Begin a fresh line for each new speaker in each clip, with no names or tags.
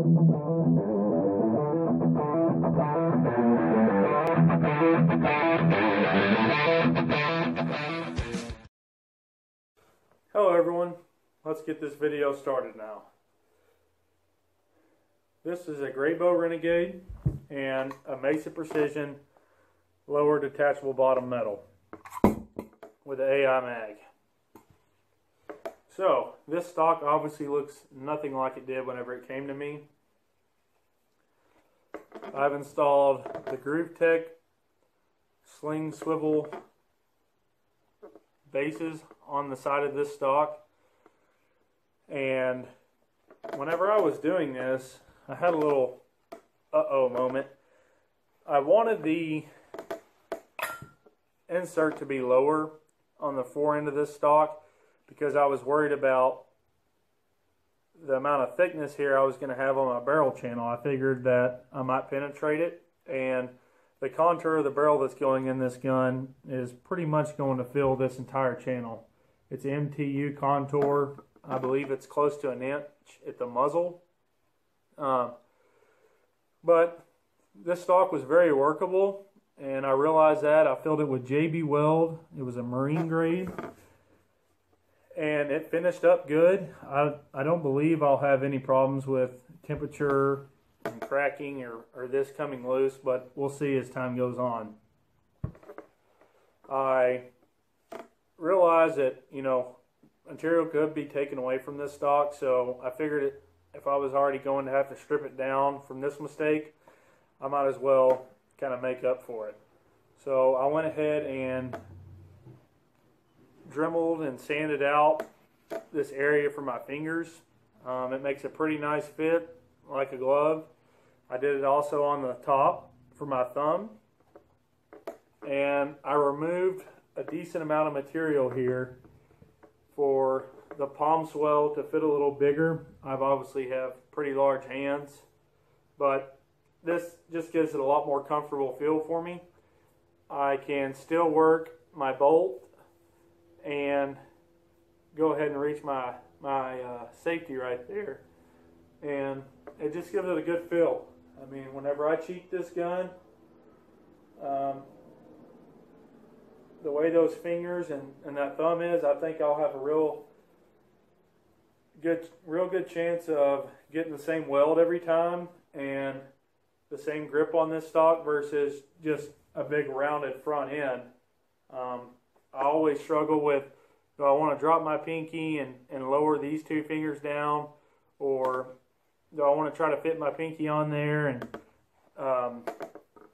Hello everyone, let's get this video started now. This is a Grayboe Renegade and a Mesa Precision lower detachable bottom metal with an AI mag. So this stock obviously looks nothing like it did whenever it came to me. I've installed the Grayboe sling swivel bases on the side of this stock, and whenever I was doing this I had a little uh-oh moment. I wanted the insert to be lower on the fore end of this stock because I was worried about the amount of thickness here I was going to have on my barrel channel. I figured that I might penetrate it, and the contour of the barrel that's going in this gun is pretty much going to fill this entire channel. It's MTU contour. I believe it's close to an inch at the muzzle. But this stock was very workable, and I realized that. I filled it with JB Weld. It was a marine grade, and it finished up good. I don't believe I'll have any problems with temperature and cracking or this coming loose, but we'll see as time goes on. I realized that, you know, material could be taken away from this stock, so I figured if I was already going to have to strip it down from this mistake, I might as well kind of make up for it. So I went ahead and dremeled and sanded out this area for my fingers. It makes a pretty nice fit, like a glove. I did it also on the top for my thumb, and I removed a decent amount of material here for the palm swell to fit a little bigger. I've obviously have pretty large hands, but this just gives it a lot more comfortable feel for me. I can still work my bolt and go ahead and reach my safety right there, and it just gives it a good feel. I mean, whenever I cheek this gun, the way those fingers and that thumb is, I think I'll have a real good chance of getting the same weld every time and the same grip on this stock versus just a big rounded front end. I always struggle with, do I want to drop my pinky and lower these two fingers down, or do I want to try to fit my pinky on there, and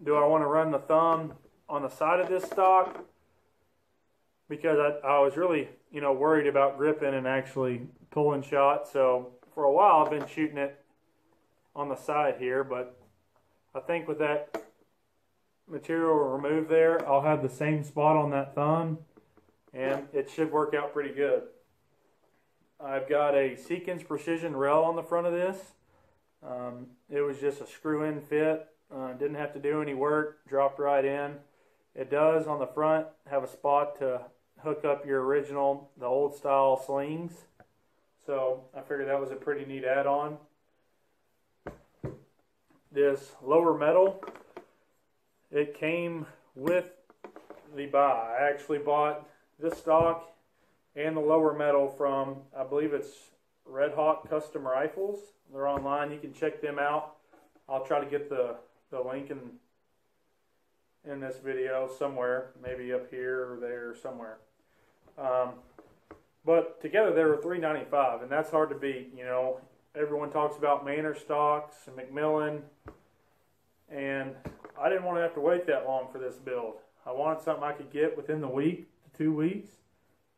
do I want to run the thumb on the side of this stock? Because I was really, you know, worried about gripping and actually pulling shots. So for a while I've been shooting it on the side here, but I think with that material removed there, I'll have the same spot on that thumb, and it should work out pretty good. I've got a Cen-tex precision rail on the front of this. It was just a screw-in fit. Didn't have to do any work, dropped right in. It does on the front have a spot to hook up your original, the old style slings. So I figured that was a pretty neat add-on. This lower metal, it came with the buy. I actually bought this stock and the lower metal from, I believe it's Red Hawk Custom Rifles. They're online, you can check them out. I'll try to get the link in this video somewhere, maybe up here or there somewhere. But together they were $3.95, and that's hard to beat. You know, everyone talks about Manor stocks and Macmillan, and I didn't want to have to wait that long for this build. I wanted something I could get within the week to 2 weeks,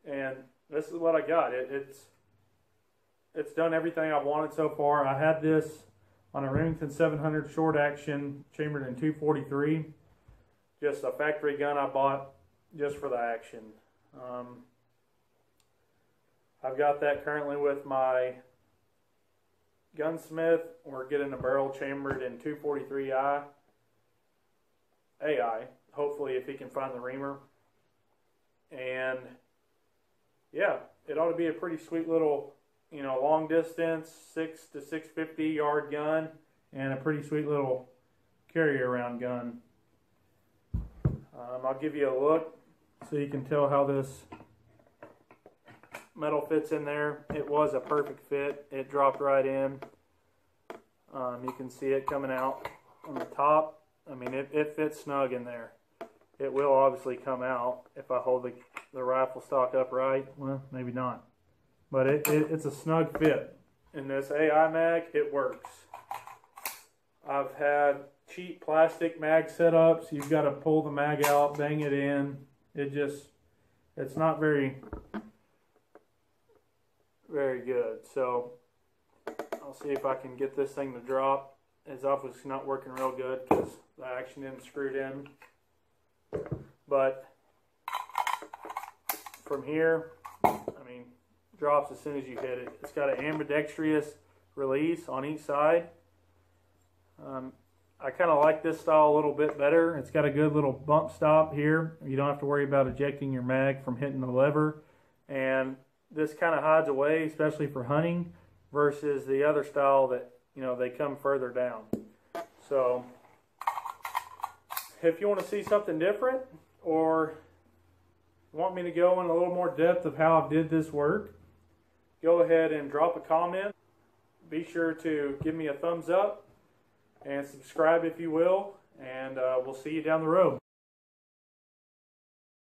and this is what I got. It's done everything I've wanted so far. I had this on a Remington 700 short action, chambered in 243. Just a factory gun I bought just for the action. I've got that currently with my gunsmith. We're getting a barrel chambered in 243i AI, hopefully, if he can find the reamer. And yeah, it ought to be a pretty sweet little you know, long distance, 6 to 650 yard gun, and a pretty sweet little carry around gun. I'll give you a look so you can tell how this metal fits in there. It was a perfect fit. It dropped right in. You can see it coming out on the top. I mean, it fits snug in there. It will obviously come out if I hold the rifle stock upright. Well, maybe not. But it's a snug fit. In this AI mag, it works. I've had cheap plastic mag setups. You've got to pull the mag out, bang it in. It's not very good. So I'll see if I can get this thing to drop. It's obviously not working real good because the action isn't screwed in. But from here, I mean, drops as soon as you hit it. It's got an ambidextrous release on each side. I kind of like this style a little bit better. It's got a good little bump stop here. You don't have to worry about ejecting your mag from hitting the lever. And this kind of hides away, especially for hunting, versus the other style that, you know, they come further down. So if you want to see something different, or want me to go in a little more depth of how I did this work, go ahead and drop a comment. Be sure to give me a thumbs up and subscribe if you will, and we'll see you down the road.